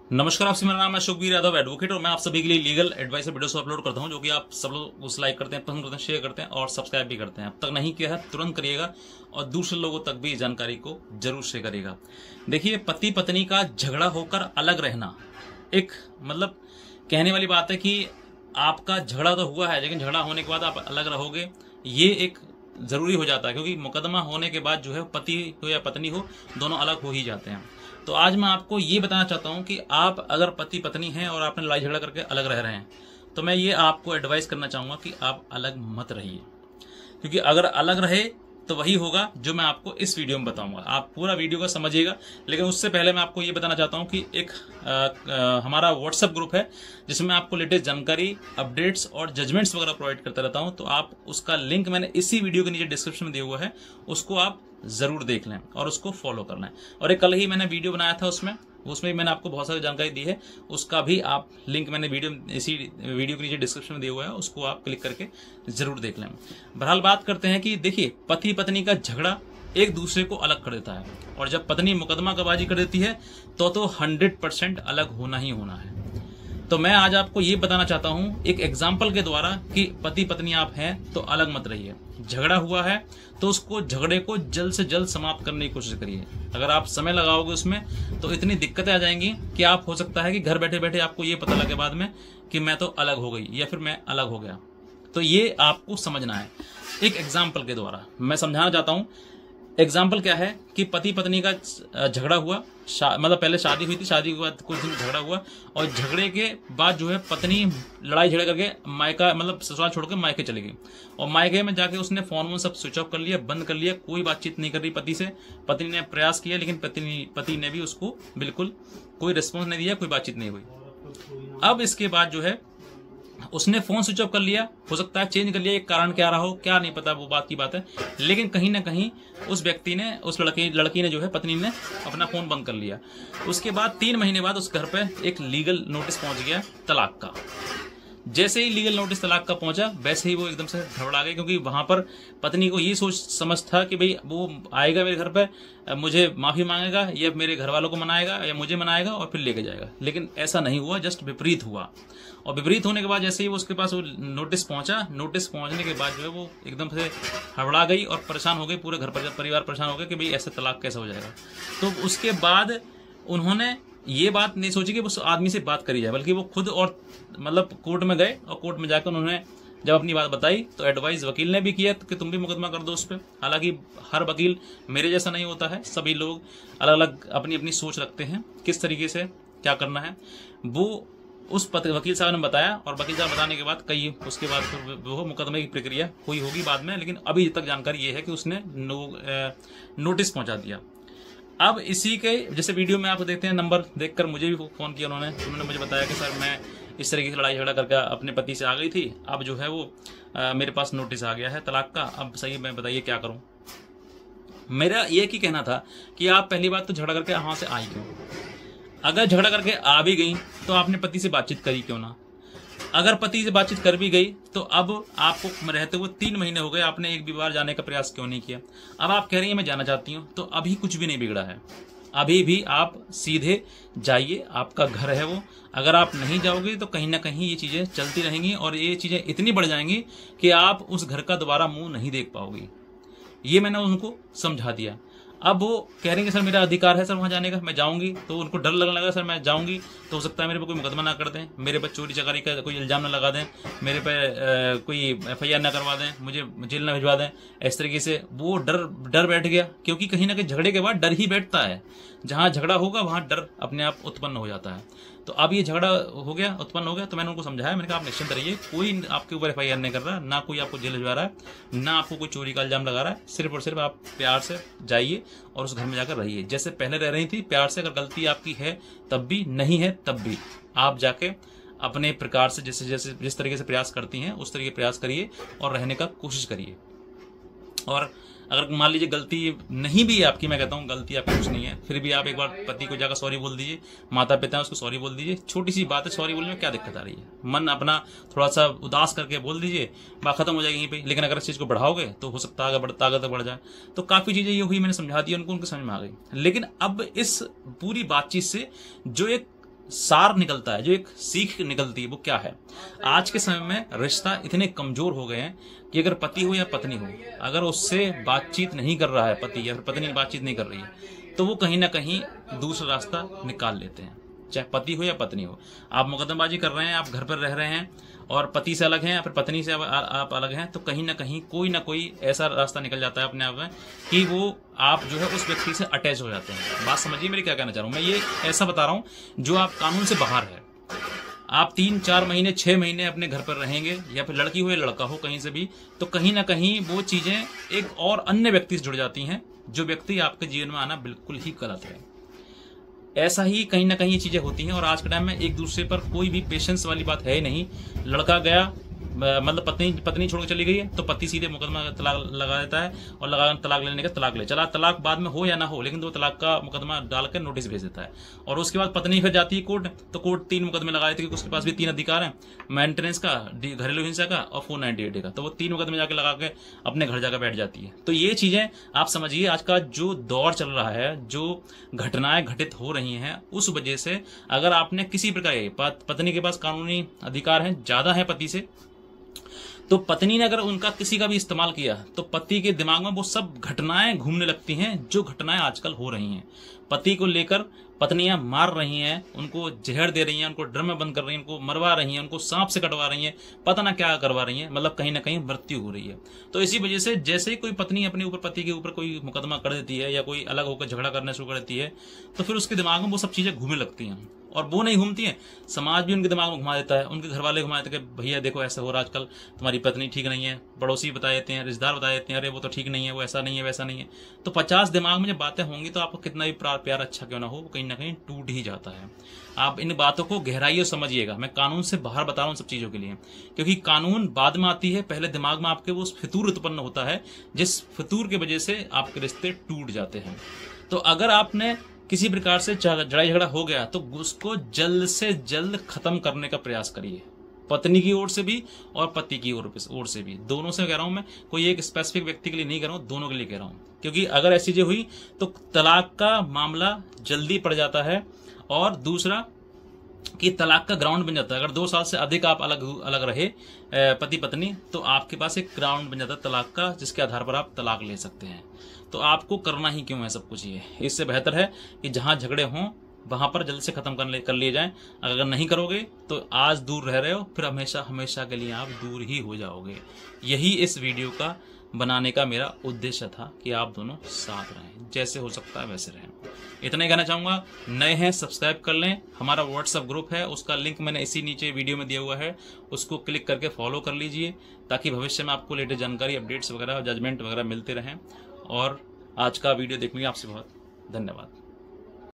नमस्कार आपसे, मेरा नाम है शुभवीर यादव एडवोकेट और मैं आप सभी के लिए लीगल एडवाइस वीडियोस अपलोड करता हूं जो कि आप सब लोग उस लाइक करते हैं, पसंद करते हैं, शेयर करते हैं और सब्सक्राइब भी करते हैं। अब तक नहीं किया है तुरंत करिएगा और दूसरे लोगों तक भी इस जानकारी को जरूर शेयर करिएगा। देखिए, पति पत्नी का झगड़ा होकर अलग रहना एक मतलब कहने वाली बात है कि आपका झगड़ा तो हुआ है, लेकिन झगड़ा होने के बाद आप अलग रहोगे, ये एक जरूरी हो जाता है, क्योंकि मुकदमा होने के बाद जो है पति हो या पत्नी हो, दोनों अलग हो ही जाते हैं। तो आज मैं आपको ये बताना चाहता हूं कि आप अगर पति पत्नी हैं और आपने लड़ाई झगड़ा करके अलग रह रहे हैं, तो मैं ये आपको एडवाइस करना चाहूंगा कि आप अलग मत रहिए, क्योंकि अगर अलग रहे तो वही होगा जो मैं आपको इस वीडियो में बताऊंगा। आप पूरा वीडियो का समझिएगा, लेकिन उससे पहले मैं आपको ये बताना चाहता हूं कि एक हमारा व्हाट्सएप ग्रुप है जिसमें आपको लेटेस्ट जानकारी, अपडेट्स और जजमेंट्स वगैरह प्रोवाइड करता रहता हूं। तो आप उसका लिंक मैंने इसी वीडियो के नीचे डिस्क्रिप्शन में दिया हुआ है, उसको आप जरूर देख लें और उसको फॉलो करना है। और एक कल ही मैंने वीडियो बनाया था, उसमें भी मैंने आपको बहुत सारी जानकारी दी है, उसका भी आप लिंक मैंने इसी वीडियो के नीचे डिस्क्रिप्शन में दिया हुआ है, उसको आप क्लिक करके जरूर देख लें। बहरहाल बात करते हैं कि देखिए, पति पत्नी का झगड़ा एक दूसरे को अलग कर देता है, और जब पत्नी मुकदमाबाजी कर देती है तो 100% अलग होना ही होना है। तो मैं आज आपको ये बताना चाहता हूं एक एग्जाम्पल के द्वारा कि पति पत्नी आप हैं तो अलग मत रहिए। झगड़ा हुआ है तो उसको झगड़े को जल्द से जल्द समाप्त करने की कोशिश करिए। अगर आप समय लगाओगे उसमें तो इतनी दिक्कतें आ जाएंगी कि आप हो सकता है कि घर बैठे बैठे आपको ये पता लगे बाद में कि मैं तो अलग हो गई या फिर मैं अलग हो गया। तो ये आपको समझना है। एक एग्जाम्पल के द्वारा मैं समझाना चाहता हूं। एग्जाम्पल क्या है कि पति पत्नी का झगड़ा हुआ, मतलब पहले शादी हुई थी, शादी के बाद कुछ दिन झगड़ा हुआ और झगड़े के बाद जो है पत्नी लड़ाई झगड़ा करके मायका मतलब ससुराल छोड़ के मायके चली गई, और मायके में जाके उसने फोन सब स्विच ऑफ कर लिया, बंद कर लिया, कोई बातचीत नहीं कर रही पति से। पत्नी ने प्रयास किया लेकिन पति ने भी उसको बिल्कुल कोई रिस्पॉन्स नहीं दिया, कोई बातचीत नहीं हुई। अब इसके बाद जो है उसने फोन स्विच ऑफ कर लिया, हो सकता है चेंज कर लिया, एक कारण क्या रहा हो क्या नहीं पता, वो बात की बात है, लेकिन कहीं ना कहीं उस व्यक्ति ने, उस लड़की ने जो है पत्नी ने अपना फोन बंद कर लिया। उसके बाद 3 महीने बाद उस घर पे एक लीगल नोटिस पहुंच गया तलाक का। जैसे ही लीगल नोटिस तलाक का पहुंचा, वैसे ही वो एकदम से घबरा गए, क्योंकि वहां पर पत्नी को ये सोच समझ था कि भाई वो आएगा मेरे घर पे, मुझे माफी मांगेगा या मेरे घर वालों को मनाएगा या मुझे मनाएगा और फिर लेके जाएगा। लेकिन ऐसा नहीं हुआ, जस्ट विपरीत हुआ। और विपरीत होने के बाद जैसे ही वो उसके पास वो नोटिस पहुंचा, नोटिस पहुंचने के बाद जो है वो एकदम से हड़बड़ा गई और परेशान हो गई, पूरे घर परिवार परेशान हो गया कि भाई ऐसे तलाक कैसे हो जाएगा। तो उसके बाद उन्होंने ये बात नहीं सोची कि उस आदमी से बात करी जाए, बल्कि वो खुद और मतलब कोर्ट में गए और कोर्ट में जाकर उन्होंने जब अपनी बात बताई तो एडवाइस वकील ने भी किया कि तुम भी मुकदमा कर दो उस पर। हालांकि हर वकील मेरे जैसा नहीं होता है, सभी लोग अलग अलग अपनी अपनी सोच रखते हैं किस तरीके से क्या करना है। वो उस वकील साहब ने बताया और वकील साहब बताने के बाद कई उसके बाद फिर वो मुकदमे की प्रक्रिया हुई होगी बाद में, लेकिन अभी तक जानकारी ये है कि उसने नोटिस पहुंचा दिया। अब इसी के जैसे वीडियो में आप देखते हैं, नंबर देखकर मुझे भी फोन किया उन्होंने मुझे बताया कि सर मैं इस तरीके से लड़ाई झगड़ा करके अपने पति से आ गई थी, अब जो है वो मेरे पास नोटिस आ गया है तलाक का, अब सही मैं बताइए क्या करूं। मेरा ये की कहना था कि आप पहली बात तो झगड़ा करके वहां से आई क्यों? अगर झगड़ा करके आ भी गई तो आपने पति से बातचीत करी क्यों ना? अगर पति से बातचीत कर भी गई तो अब आपको रहते हुए 3 महीने हो गए, आपने एक भी बार जाने का प्रयास क्यों नहीं किया? अब आप कह रही हैं मैं जाना चाहती हूं, तो अभी कुछ भी नहीं बिगड़ा है, अभी भी आप सीधे जाइए, आपका घर है वो। अगर आप नहीं जाओगे तो कहीं ना कहीं ये चीजें चलती रहेंगी और ये चीजें इतनी बढ़ जाएंगी कि आप उस घर का दोबारा मुंह नहीं देख पाओगे। ये मैंने उनको समझा दिया। अब वो कह रहे हैं सर मेरा अधिकार है सर वहां जाने का, मैं जाऊंगी, तो उनको डर लगने लगा, सर मैं जाऊंगी तो हो सकता है मेरे पे कोई मुकदमा ना कर दें, मेरे पे चोरी चकारी का कोई इल्जाम ना लगा दें, मेरे पे कोई FIR ना करवा दें, मुझे जेल ना भिजवा दें। इस तरीके से वो डर बैठ गया, क्योंकि कहीं ना कहीं झगड़े के बाद डर ही बैठता है। जहां झगड़ा होगा वहां डर अपने आप उत्पन्न हो जाता है। तो अब ये झगड़ा उत्पन्न हो गया, तो मैंने उनको समझाया, मैंने कहा आप निश्चिंत रहिए, कोई आपके ऊपर FIR नहीं कर रहा, ना कोई आपको जेल भिजवा रहा है, ना आपको कोई चोरी का इल्जाम लगा रहा है, सिर्फ और सिर्फ आप प्यार से जाइए और उस घर में जाकर रहिए जैसे पहले रह रही थी प्यार से। अगर गलती आपकी है तब भी, नहीं है तब भी, आप जाके अपने प्रकार से जिस तरीके से प्रयास करती हैं उस तरीके प्रयास करिए और रहने का कोशिश करिए। और अगर मान लीजिए गलती नहीं भी है आपकी, मैं कहता हूँ गलती आपकी कुछ नहीं है, फिर भी आप एक बार पति को जाकर सॉरी बोल दीजिए, माता पिता है उसको सॉरी बोल दीजिए। छोटी सी बात है, सॉरी बोलने में क्या दिक्कत आ रही है? मन अपना थोड़ा सा उदास करके बोल दीजिए, बात खत्म हो जाएगी यहीं पे। लेकिन अगर इस चीज को बढ़ाओगे तो हो सकता है आगे बढ़ जाए। तो काफी चीजें ये हुई, मैंने समझा दी उनको, उनके समझ में आ गई। लेकिन अब इस पूरी बातचीत से जो एक सार निकलता है, जो एक सीख निकलती है, वो क्या है? आज के समय में रिश्ता इतने कमजोर हो गए हैं कि अगर पति हो या पत्नी हो, अगर उससे बातचीत नहीं कर रहा है पति या फिर पत्नी बातचीत नहीं कर रही है, तो वो कहीं ना कहीं दूसरा रास्ता निकाल लेते हैं। चाहे पति हो या पत्नी हो, आप मुकदमेबाजी कर रहे हैं, आप घर पर रह रहे हैं और पति से अलग हैं या फिर पत्नी से आप अलग हैं, तो कहीं ना कहीं कोई ना कोई ऐसा रास्ता निकल जाता है अपने आप में कि वो आप जो है उस व्यक्ति से अटैच हो जाते हैं। बात समझिए मेरी क्या कहना चाह रहा हूं मैं। ये ऐसा बता रहा हूं जो आप कानून से बाहर है। आप 3-4 महीने 6 महीने अपने घर पर रहेंगे, या फिर लड़की हो या लड़का हो कहीं से भी, तो कहीं ना कहीं वो चीजें एक और अन्य व्यक्ति से जुड़ जाती हैं, जो व्यक्ति आपके जीवन में आना बिल्कुल ही गलत है। ऐसा ही कहीं ना कहीं ये चीजें होती हैं। और आज के टाइम में एक दूसरे पर कोई भी पेशेंस वाली बात है ही नहीं। लड़का गया, मतलब पत्नी छोड़ के चली गई है, तो पति सीधे मुकदमा तलाक लगा देता है और लगा तलाक लेने का तलाक ले चला, तलाक बाद में हो या ना हो, लेकिन तो तलाक का मुकदमा डालकर नोटिस भेज देता है। और उसके बाद पत्नी फिर जाती है कोर्ट, तो कोर्ट 3 मुकदमे लगा देती है, क्योंकि उसके पास भी 3 अधिकार हैं, मेंटेनेंस का, घरेलू हिंसा का और 498 का। तो वो 3 मुकदमे जाके लगा के अपने घर जाकर बैठ जाती है। तो ये चीजें आप समझिए, आज का जो दौर चल रहा है, जो घटनाएं घटित हो रही हैं, उस वजह से अगर आपने किसी प्रकार पत्नी के पास कानूनी अधिकार है, ज्यादा है पति से, तो पत्नी ने अगर उनका किसी का भी इस्तेमाल किया, तो पति के दिमाग में वो सब घटनाएं घूमने लगती हैं जो घटनाएं आजकल हो रही हैं। पति को लेकर पत्नियां मार रही हैं, उनको जहर दे रही हैं, उनको ड्रम में बंद कर रही हैं, उनको मरवा रही हैं, उनको सांप से कटवा रही हैं, पता ना क्या करवा रही हैं, मतलब कहीं ना कहीं मृत्यु हो रही है। तो इसी वजह से जैसे ही कोई पत्नी अपने ऊपर पति के ऊपर कोई मुकदमा कर देती है या कोई अलग होकर झगड़ा करना शुरू कर देती है, तो फिर उसके दिमाग में वो सब चीजें घूमने लगती हैं। और वो नहीं घूमती हैं, समाज भी उनके दिमाग में घुमा देता है, उनके घर वाले घुमा देते हैं कि भैया देखो ऐसा हो रहा आजकल, तुम्हारी पत्नी ठीक नहीं है, पड़ोसी बता देते हैं, रिश्तेदार बता देते हैं, अरे वो तो ठीक नहीं है, वो ऐसा नहीं है, वैसा नहीं है। तो 50 दिमाग में जब बातें होंगी, तो आपको कितना भी प्यार अच्छा क्यों ना हो, वो कहीं ना कहीं टूट ही जाता है। आप इन बातों को गहराई से समझिएगा। मैं कानून से बाहर बता रहा हूं सब चीजों के लिए, क्योंकि कानून बाद में आती है, पहले दिमाग में आपके वो फितूर उत्पन्न होता है, जिस फितूर की वजह से आपके रिश्ते टूट जाते हैं। तो अगर आपने किसी प्रकार से लड़ाई झगड़ा हो गया, तो उसको जल्द से जल्द खत्म करने का प्रयास करिए, पत्नी की ओर से भी और पति की ओर से भी, दोनों से कह रहा हूं मैं, कोई एक स्पेसिफिक व्यक्ति के लिए नहीं कह रहा हूं, दोनों के लिए कह रहा हूं। क्योंकि अगर ऐसी चीजें हुई तो तलाक का मामला जल्दी पड़ जाता है, और दूसरा कि तलाक का ग्राउंड बन जाता है। अगर 2 साल से अधिक आप अलग रहे पति पत्नी, तो आपके पास एक ग्राउंड बन जाता है तलाक का, जिसके आधार पर आप तलाक ले सकते हैं। तो आपको करना ही क्यों है सब कुछ ये? इससे बेहतर है कि जहां झगड़े हों वहां पर जल्द से खत्म कर लिए जाएं। अगर नहीं करोगे तो आज दूर रह रहे हो, फिर हमेशा हमेशा के लिए आप दूर ही हो जाओगे। यही इस वीडियो का बनाने का मेरा उद्देश्य था कि आप दोनों साथ रहें, जैसे हो सकता है वैसे रहें। इतना ही कहना चाहूंगा। नए हैं सब्सक्राइब कर लें। हमारा व्हाट्सएप ग्रुप है, उसका लिंक मैंने इसी नीचे वीडियो में दिया हुआ है, उसको क्लिक करके फॉलो कर लीजिए, ताकि भविष्य में आपको लेटेस्ट जानकारी, अपडेट्स वगैरह, जजमेंट वगैरह मिलते रहें। और आज का वीडियो देखने के लिए आपसे बहुत धन्यवाद।